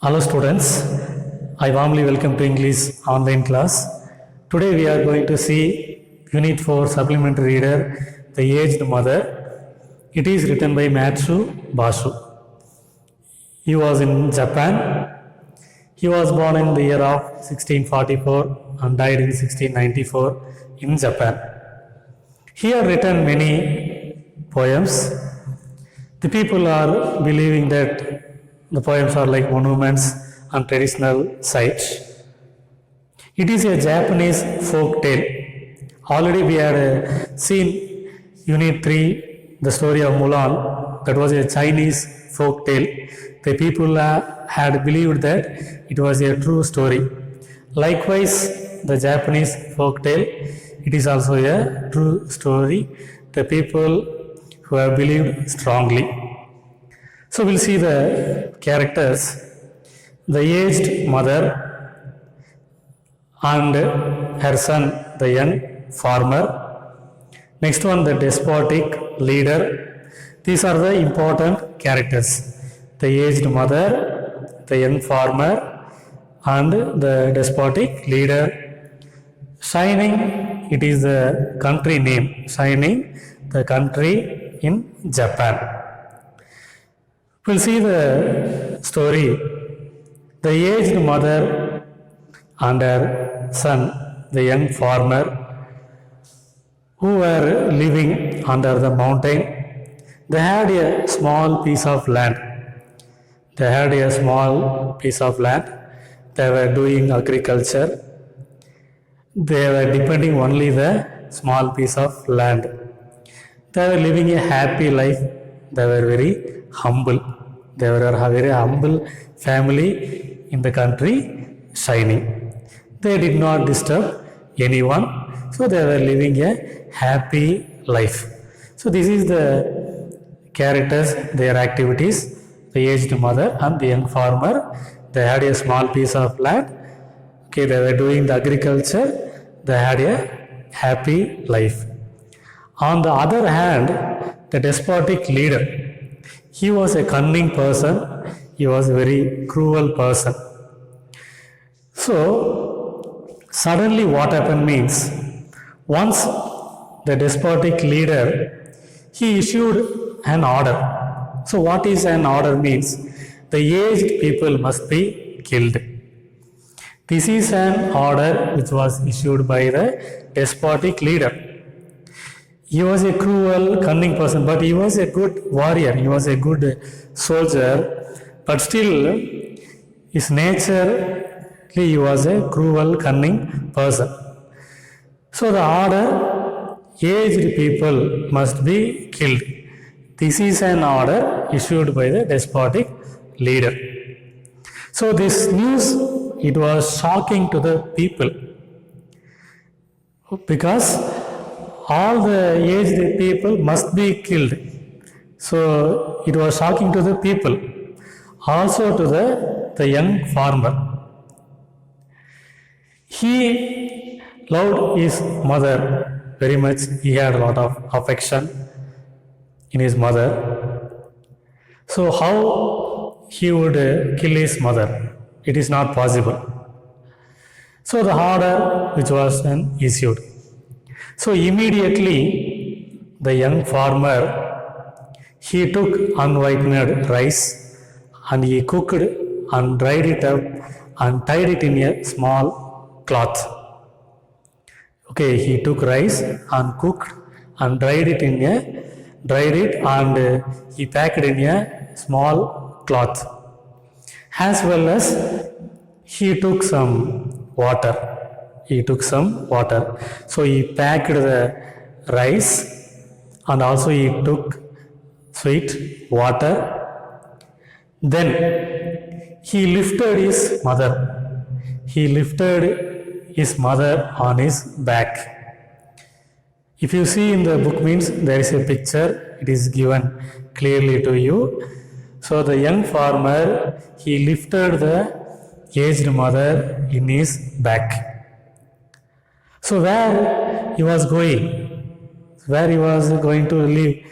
Hello students, I warmly welcome to English online class. Today we are going to see Unit 4 Supplementary Reader, The Aged Mother. It is written by Matsu Basu. He was in Japan. He was born in the year of 1644 and died in 1694 in Japan. He had written many poems. The people are believing that the poems are like monuments and traditional sites. It is a Japanese folk tale. Already we had seen Unit 3, the story of Mulan. That was a Chinese folk tale. The people had believed that it was a true story. Likewise, the Japanese folk tale, it is also a true story. The people who have believed strongly. So we'll see the characters. The aged mother and her son, the young farmer. Next one, the despotic leader. These are the important characters. The aged mother, the young farmer, and the despotic leader. Shining, it is the country name. Shining, the country in Japan. We'll see the story. The aged mother and her son, the young farmer, who were living under the mountain, they had a small piece of land. They had a small piece of land. They were doing agriculture. They were depending only the small piece of land. They were living a happy life. They were very humble. They were a very humble family in the country, Shining. They did not disturb anyone, so they were living a happy life. So this is the characters, their activities. The aged mother and the young farmer, they had a small piece of land. Okay, they were doing the agriculture. They had a happy life. On the other hand, the despotic leader, he was a cunning person. He was a very cruel person. So, suddenly what happened means, once the despotic leader, he issued an order. So, what is an order means? The aged people must be killed. This is an order which was issued by the despotic leader. He was a cruel, cunning person, but he was a good warrior. He was a good soldier, but still, his nature, he was a cruel, cunning person. So the order, aged people must be killed. This is an order issued by the despotic leader. So this news, it was shocking to the people, because all the aged people must be killed. So it was shocking to the people, also to the young farmer. He loved his mother very much. He had a lot of affection in his mother. So how he would kill his mother? It is not possible. So the order which was then issued. So immediately the young farmer, he took unripened rice and he cooked and dried it up and tied it in a small cloth. Okay, he took rice and cooked and dried it and he packed in a small cloth. As well as he took some water. So he packed the rice and also he took sweet water. Then he lifted his mother. He lifted his mother on his back. If you see in the book means there is a picture, it is given clearly to you. So the young farmer, he lifted the aged mother in his back. So where he was going to leave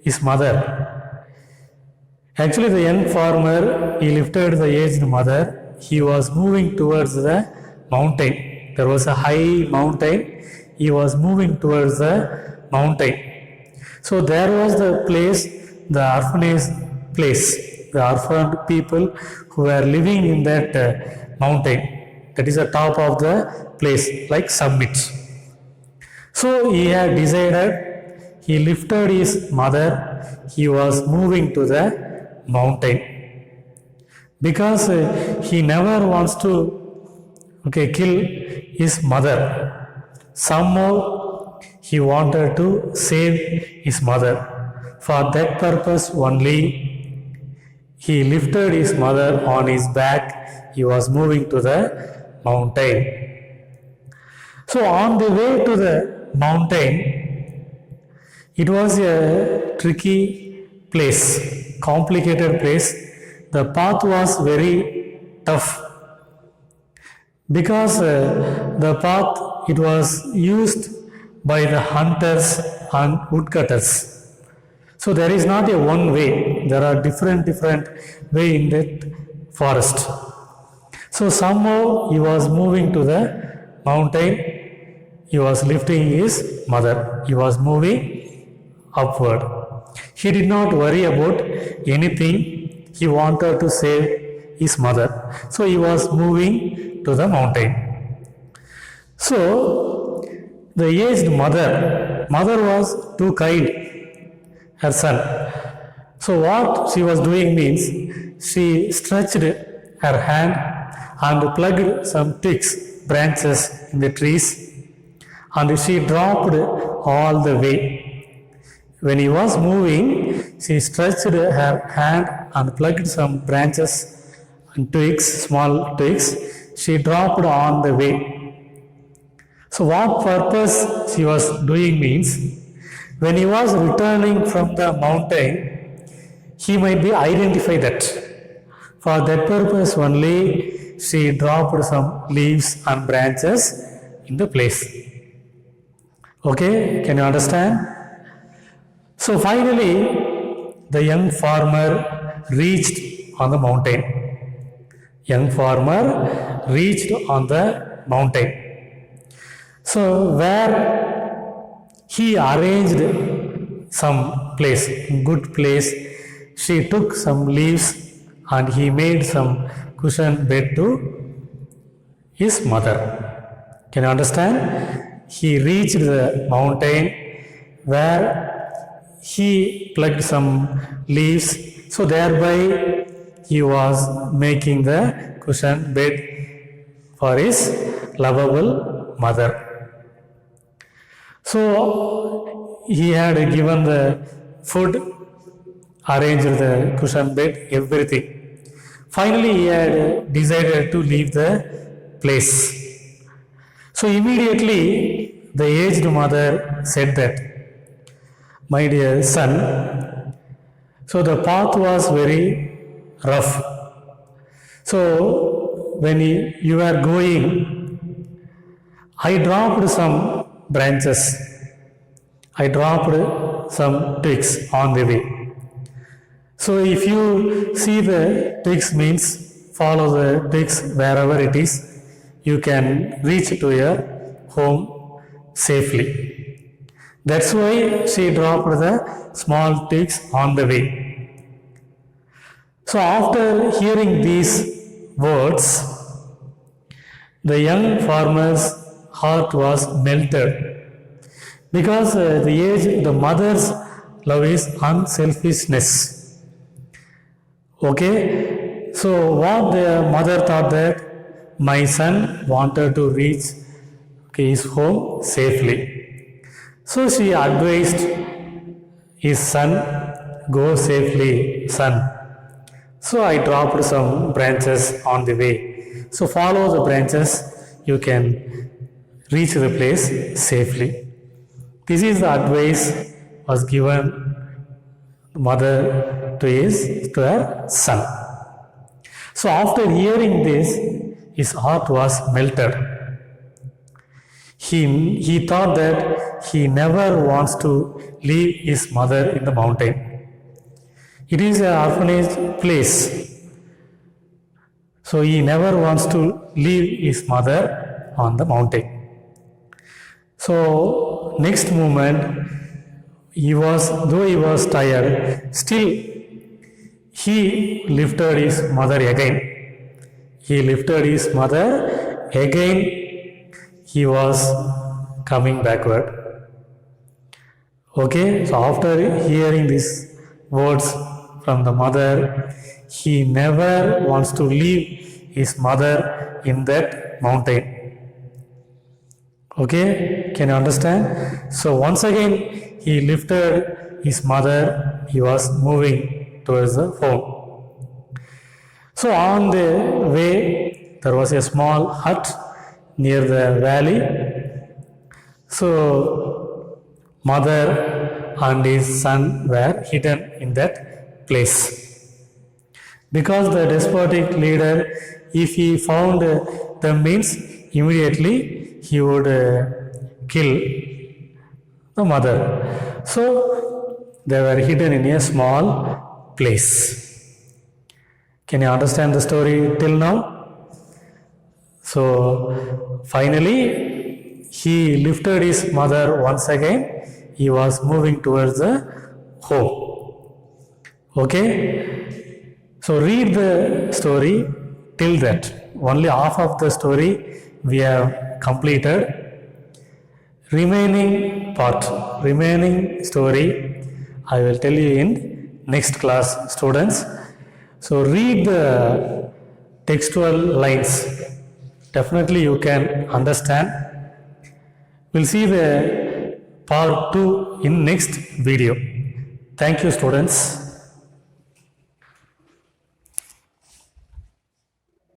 his mother? Actually, the young farmer, he lifted the aged mother. He was moving towards the mountain. There was a high mountain. He was moving towards the mountain. So there was the place, the orphanage place, the orphaned people who were living in that mountain. That is the top of the place, like summit. So he had decided, he lifted his mother, he was moving to the mountain. Because he never wants to kill his mother. Somehow he wanted to save his mother. For that purpose only, he lifted his mother on his back. He was moving to the mountain. So on the way to the mountain, it was a tricky place, complicated place. The path was very tough because the path, it was used by the hunters and woodcutters. So there is not a one way. There are different way in that forest. So somehow he was moving to the mountain. He was lifting his mother. He was moving upward. He did not worry about anything. He wanted to save his mother. So he was moving to the mountain. So the aged mother was too kind, her son. So what she was doing means, she stretched her hand and plugged some twigs, branches in the trees, and she dropped all the way. When he was moving, she stretched her hand and plugged some branches and twigs, small twigs. She dropped on the way. So what purpose she was doing means, when he was returning from the mountain, he might be identified that. For that purpose only, she dropped some leaves and branches in the place. Okay, can you understand? So finally, the young farmer reached on the mountain. Young farmer reached on the mountain. So where he arranged some place, good place, she took some leaves and he made some cushion bed to his mother. Can you understand? He reached the mountain where he plugged some leaves. So thereby he was making the cushion bed for his lovable mother. So he had given the food, arranged the cushion bed, everything. Finally he had decided to leave the place. So immediately the aged mother said that, my dear son, so the path was very rough. So when you were going, I dropped some branches. I dropped some twigs on the way. So if you see the twigs means, follow the twigs wherever it is, you can reach to your home safely. That's why she dropped the small twigs on the way. So after hearing these words, the young farmer's heart was melted, because the mother's love is unselfishness. Okay, so what the mother thought, that my son wanted to reach his home safely. So she advised his son, go safely, son. So I dropped some branches on the way. So follow the branches, you can reach the place safely. This is the advice was given mother to her son. So after hearing this, his heart was melted. He thought that he never wants to leave his mother in the mountain. It is an orphanage place. So he never wants to leave his mother on the mountain. So next moment, though he was tired, still he lifted his mother again. He lifted his mother again. He was coming backward. Okay, so after hearing these words from the mother, he never wants to leave his mother in that mountain. Okay, can you understand? So once again he lifted his mother. He was moving towards the home. So on the way there was a small hut near the valley. So mother and his son were hidden in that place. Because the despotic leader, if he found the means, immediately he would kill the mother. So they were hidden in a small place. Can you understand the story till now? So finally he lifted his mother once again. He was moving towards the home. Okay? So read the story till that. Only half of the story we have completed. Remaining story, I will tell you in next class, students. So read the textual lines. Definitely you can understand. We'll see the part 2 in next video. Thank you, students.